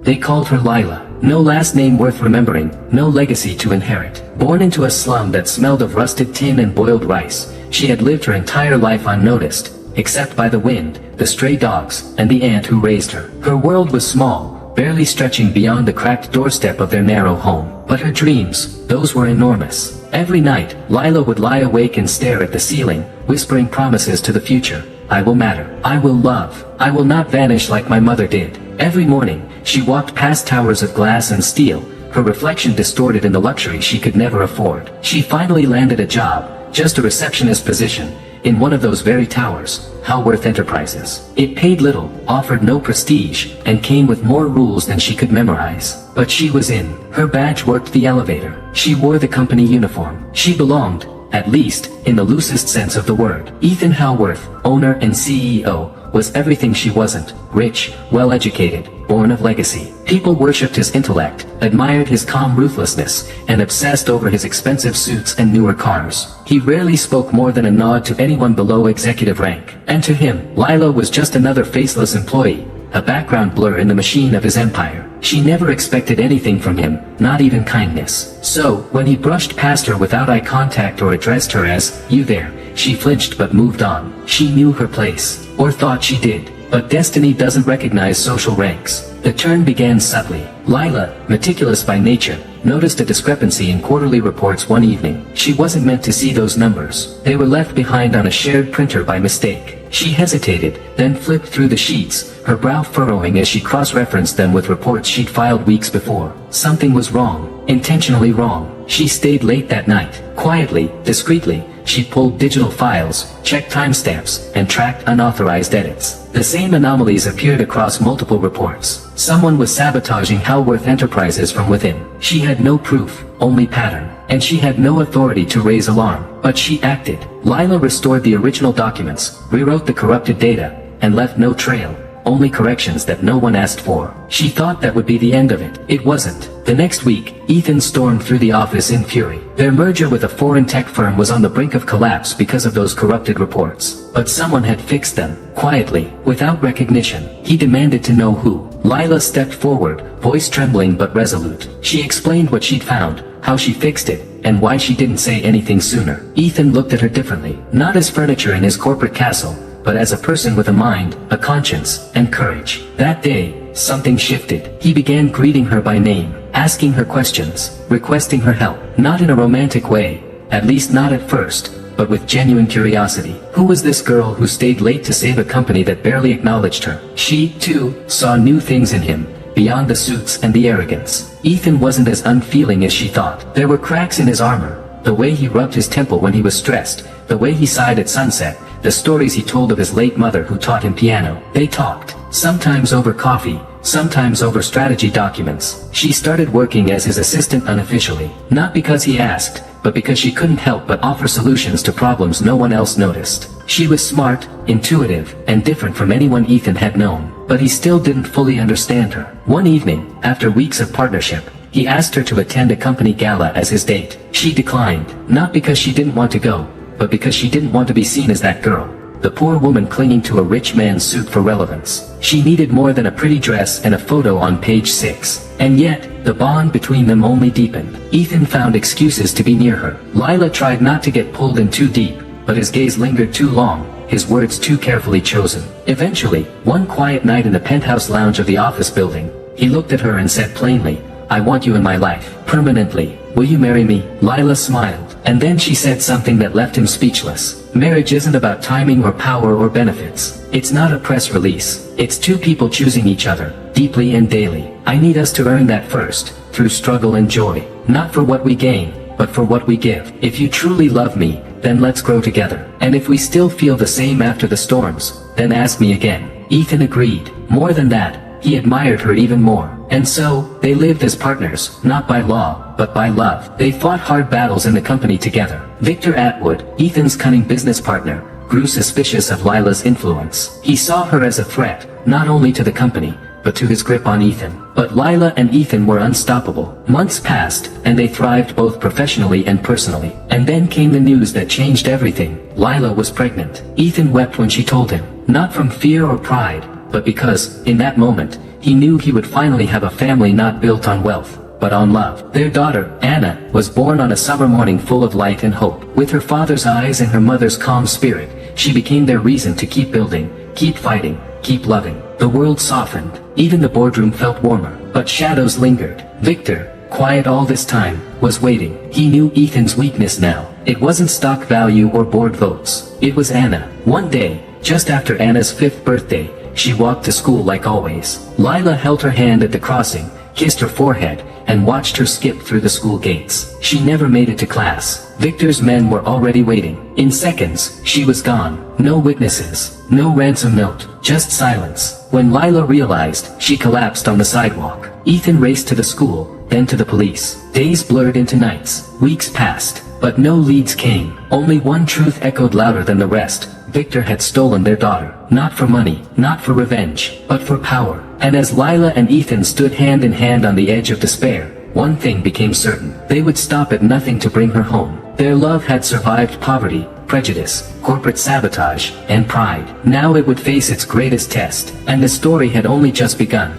They called her Lila. No last name worth remembering, no legacy to inherit. Born into a slum that smelled of rusted tin and boiled rice, she had lived her entire life unnoticed, except by the wind, the stray dogs, and the aunt who raised her. Her world was small, barely stretching beyond the cracked doorstep of their narrow home. But her dreams, those were enormous. Every night, Lila would lie awake and stare at the ceiling, whispering promises to the future. I will matter. I will love. I will not vanish like my mother did. Every morning, she walked past towers of glass and steel, her reflection distorted in the luxury she could never afford. She finally landed a job, just a receptionist position, in one of those very towers, Howworth Enterprises. It paid little, offered no prestige, and came with more rules than she could memorize. But she was in. Her badge worked the elevator. She wore the company uniform. She belonged, at least, in the loosest sense of the word. Ethan Howworth, owner and CEO, was everything she wasn't. Rich, well-educated, born of legacy. People worshipped his intellect, admired his calm ruthlessness, and obsessed over his expensive suits and newer cars. He rarely spoke more than a nod to anyone below executive rank. And to him, Lila was just another faceless employee, a background blur in the machine of his empire. She never expected anything from him, not even kindness. So, when he brushed past her without eye contact or addressed her as, "You there," she flinched but moved on. She knew her place, or thought she did. But destiny doesn't recognize social ranks. The turn began subtly. Lila, meticulous by nature, noticed a discrepancy in quarterly reports one evening. She wasn't meant to see those numbers. They were left behind on a shared printer by mistake. She hesitated, then flipped through the sheets, her brow furrowing as she cross-referenced them with reports she'd filed weeks before. Something was wrong, intentionally wrong. She stayed late that night. Quietly, discreetly, she pulled digital files, checked timestamps, and tracked unauthorized edits. The same anomalies appeared across multiple reports. Someone was sabotaging Howworth Enterprises from within. She had no proof, only pattern. And she had no authority to raise alarm. But she acted. Lila restored the original documents, rewrote the corrupted data, and left no trail, only corrections that no one asked for. She thought that would be the end of it. It wasn't. The next week, Ethan stormed through the office in fury. Their merger with a foreign tech firm was on the brink of collapse because of those corrupted reports. But someone had fixed them, quietly, without recognition. He demanded to know who. Lila stepped forward, voice trembling but resolute. She explained what she'd found, how she fixed it, and why she didn't say anything sooner. Ethan looked at her differently, not as furniture in his corporate castle, but as a person with a mind, a conscience, and courage. That day, something shifted. He began greeting her by name, asking her questions, requesting her help. Not in a romantic way, at least not at first, but with genuine curiosity. Who was this girl who stayed late to save a company that barely acknowledged her? She, too, saw new things in him, beyond the suits and the arrogance. Ethan wasn't as unfeeling as she thought. There were cracks in his armor, the way he rubbed his temple when he was stressed, the way he sighed at sunset, the stories he told of his late mother who taught him piano. They talked, sometimes over coffee, sometimes over strategy documents. She started working as his assistant unofficially, not because he asked, but because she couldn't help but offer solutions to problems no one else noticed. She was smart, intuitive, and different from anyone Ethan had known, but he still didn't fully understand her. One evening, after weeks of partnership, he asked her to attend a company gala as his date. She declined, not because she didn't want to go, but because she didn't want to be seen as that girl, the poor woman clinging to a rich man's suit for relevance. She needed more than a pretty dress and a photo on page 6. And yet, the bond between them only deepened. Ethan found excuses to be near her. Lila tried not to get pulled in too deep, but his gaze lingered too long, his words too carefully chosen. Eventually, one quiet night in the penthouse lounge of the office building, he looked at her and said plainly, "I want you in my life, permanently. Will you marry me?" Lila smiled, and then she said something that left him speechless. Marriage isn't about timing or power or benefits. It's not a press release. It's two people choosing each other, deeply and daily. I need us to earn that first, through struggle and joy. Not for what we gain, but for what we give. If you truly love me, then let's grow together. And if we still feel the same after the storms, then ask me again. Ethan agreed. More than that, he admired her even more. And so, they lived as partners, not by law, but by love. They fought hard battles in the company together. Victor Atwood, Ethan's cunning business partner, grew suspicious of Lila's influence. He saw her as a threat, not only to the company, but to his grip on Ethan. But Lila and Ethan were unstoppable. Months passed, and they thrived both professionally and personally. And then came the news that changed everything. Lila was pregnant. Ethan wept when she told him, not from fear or pride, but because, in that moment, He knew he would finally have a family not built on wealth, but on love. Their daughter, Anna, was born on a summer morning full of light and hope. With her father's eyes and her mother's calm spirit, she became their reason to keep building, keep fighting, keep loving. The world softened. Even the boardroom felt warmer. But shadows lingered. Victor, quiet all this time, was waiting. He knew Ethan's weakness now. It wasn't stock value or board votes. It was Anna. One day, just after Anna's 5th birthday, she walked to school like always. Lila held her hand at the crossing, kissed her forehead, and watched her skip through the school gates. She never made it to class. Victor's men were already waiting. In seconds, she was gone. No witnesses, no ransom note, just silence. When Lila realized, she collapsed on the sidewalk. Ethan raced to the school, then to the police. Days blurred into nights. Weeks passed, but no leads came. Only one truth echoed louder than the rest. Victor had stolen their daughter. Not for money, not for revenge, but for power. And as Lila and Ethan stood hand in hand on the edge of despair, one thing became certain. They would stop at nothing to bring her home. Their love had survived poverty, prejudice, corporate sabotage, and pride. Now it would face its greatest test, and the story had only just begun.